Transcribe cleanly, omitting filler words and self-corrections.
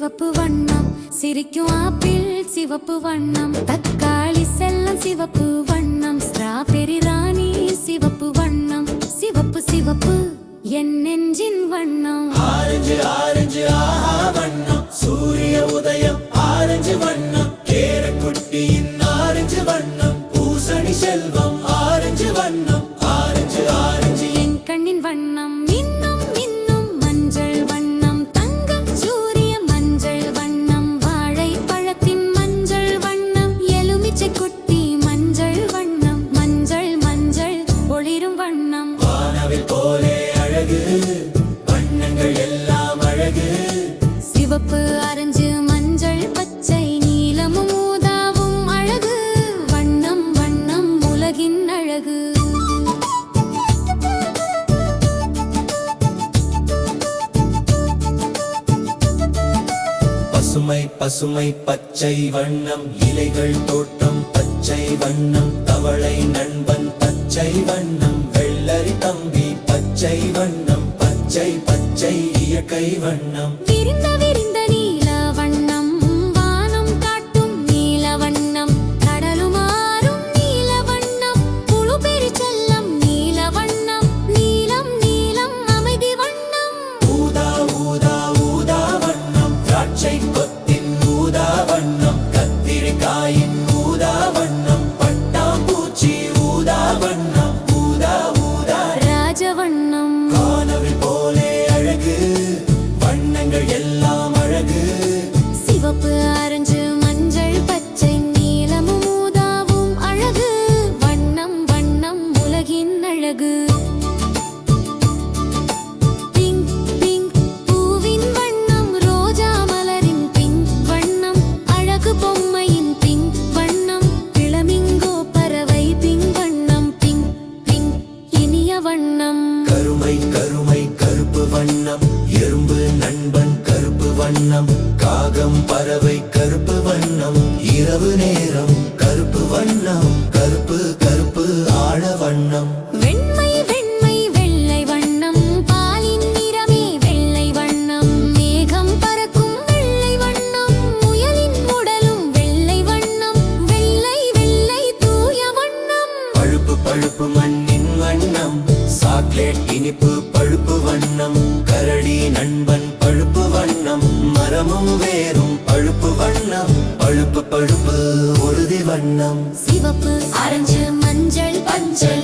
சிவப்பு வண்ணம், சிரிக்கும் ஆப்பிள் சிவப்பு வண்ணம், தக்காளி செல்லம் சிவப்பு வண்ணம், ஸ்ட்ராபெரி ராணி சிவப்பு வண்ணம், சிவப்பு சிவப்பு என் நெஞ்சின் வண்ணம். ஆரஞ்சு ஆரஞ்சு ஆஹா வண்ணம், சூரிய உதயம் ஆரஞ்சு வண்ணம், கேரக்குட்டியின் ஆரஞ்சு வண்ணம், பூசணி செல்வம் ஆரஞ்சு வண்ணம், ஆரஞ்சு ஆரஞ்சு என் கண்ணின் வண்ணம். இன்னும் இன்னும் மஞ்சள் வண்ணம், தங்கம் சூரிய மஞ்சள் வண்ணம், வாழை பழத்தின் மஞ்சள் வண்ணம், எலுமிச்சை குட்டி மஞ்சள் வண்ணம், மஞ்சள் மஞ்சள் ஒளிரும் வண்ணம். வானவில் போலே அழகு, வண்ணங்கள் எல்லாம் அழகு, சிவப்பு ஆரஞ்சு மஞ்சள் பச்சை நீலமும் ஊதாவும் அழகு, வண்ணம் வண்ணம் உலகின் அழகு. பசுமை பசுமை பச்சை வண்ணம், இலைகள் தோட்டம் பச்சை வண்ணம், தவளை நண்பன் பச்சை வண்ணம், வெள்ளரி தம்பி பச்சை வண்ணம், பச்சை பச்சை இயற்கை வண்ணம். விரிந்த விரிந்த நீல வண்ணம், வானம் காட்டும் நீல வண்ணம், கடலும் ஆறும் நீல வண்ணம், புழு பெரி செல்லம் நீல வண்ணம், நீலம் நீலம் அமைதி வண்ணம். ஊதா ஊதா ஊதா வண்ணம், திராட்சை கொத்தின் ஊதா வண்ணம், கத்திரிக்காயின் ஊதா வண்ணம், பட்டாம்பூச்சி ஊதா வண்ணம், ஊதா ஊதா ராஜவண்ணம். வானவில் போலே அழகு, வண்ணங்கள் எல்லாம் அழகு, சிவப்பு ஆரஞ்சு மஞ்சள் பச்சை நீலமும் ஊதாவும் அழகு, வண்ணம் வண்ணம் உலகின் அழகு. பிங்க் பிங்க் பூவின் வண்ணம், ரோஜா மலரின் பிங்க் வண்ணம், அழகு பொம்மையின் பிங்க் வண்ணம், பிளமிங்கோ பறவை பிங்க் வண்ணம், பிங்க் பிங்க் இனிய வண்ணம். கருமை கருமை கருப்பு வண்ணம், எறும்பு நண்பன் கருப்பு வண்ணம், காகம் பறவை கருப்பு வண்ணம், இரவு நேரம் கருப்பு வண்ணம், கருப்பு கருப்பு ஆழ வண்ணம். வெண்மை வெண்மை வெள்ளை வண்ணம், பாலின் நிறமே வெள்ளை வண்ணம், மேகம் பறக்கும் வெள்ளை வண்ணம், முயலின் உடலும் வெள்ளை வண்ணம், வெள்ளை வெள்ளை தூய வண்ணம். பழுப்பு பழுப்பு மண்ணின் வண்ணம், சாக்லேட் இனிப்பு பழுப்பு வண்ணம், கரடி நண்பன் பழுப்பு வண்ணம், மரமும் வேரும் பழுப்பு வண்ணம், பழுப்பு பழுப்பு உறுதி வண்ணம். சிவப்பு ஆரஞ்சு மஞ்சள் பச்சை